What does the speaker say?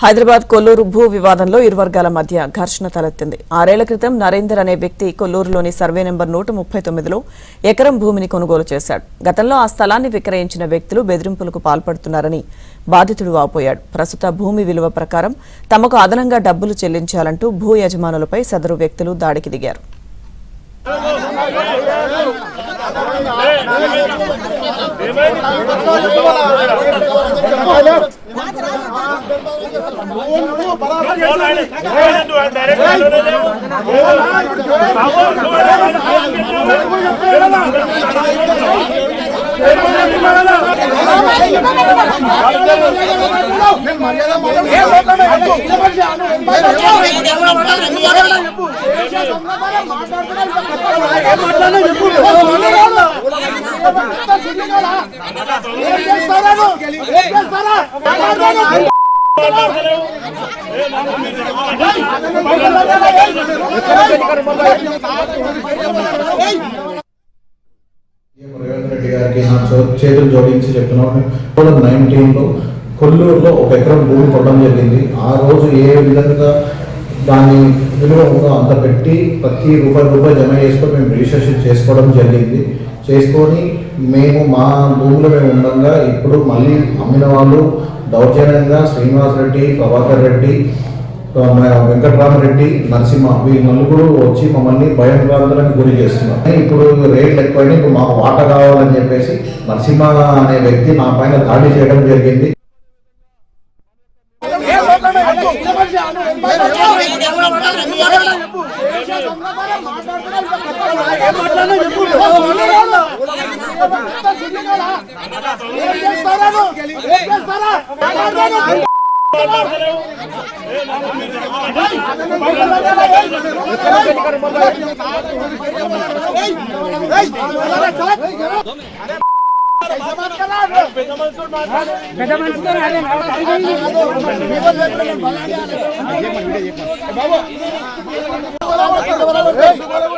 హైదరాబాద్ కొల్లూరు భూ వివాదంలో ఇరు వర్గాల మధ్య ఘర్షణ తలెత్తింది. 6 ఏళ్ల క్రితం నరేందర్ అనే వ్యక్తి కొల్లూరులోని సర్వే నెంబర్ 139లో ఎకరం భూమిని కొనుగోలు చేశాడు. గతంలో ఆ స్థలాన్ని విక్రయించిన వ్యక్తులు బెదిరింపులకు పాల్పడుతున్నారని బాధితుడు వాపోయాడు. ప్రస్తుత భూమి విలువ ప్రకారం తమకు అదనంగా డబ్బులు చెల్లించాలంటూ భూ యజమానులపై సదరు వ్యక్తులు దాడికి దిగారు. రేవంత్ రెడ్డి గారికి నా చేతులు జోడించి చెప్తున్నాను. 2019లో కొల్లూరులో 1 ఎకరం భూమి కొనడం జరిగింది. ఆ రోజు ఏ విధంగా దాని విలువ ఉందో అంత పెట్టి ప్రతి రూపాయి జమ చేసుకొని మేము రిజిస్ట్రేషన్ చేసుకోవడం జరిగింది. చేసుకొని మేము మా భూమిలో మేము ఉండగా ఇప్పుడు మళ్ళీ అమ్మిన వాళ్ళు దౌర్జన్యంగా శ్రీనివాస్ రెడ్డి, ప్రభాకర్ రెడ్డి, వెంకటరామరెడ్డి, నరసింహ వీళ్ళు నలుగురు వచ్చి మమ్మల్ని భయభ్రాంతులకు గురి చేస్తున్నారు. ఇప్పుడు రేట్లు ఎక్కువైనా ఇప్పుడు మాకు వాట కావాలని చెప్పేసి నరసింహ అనే వ్యక్తి నా పైన దాడి చేయడం జరిగింది. బాబు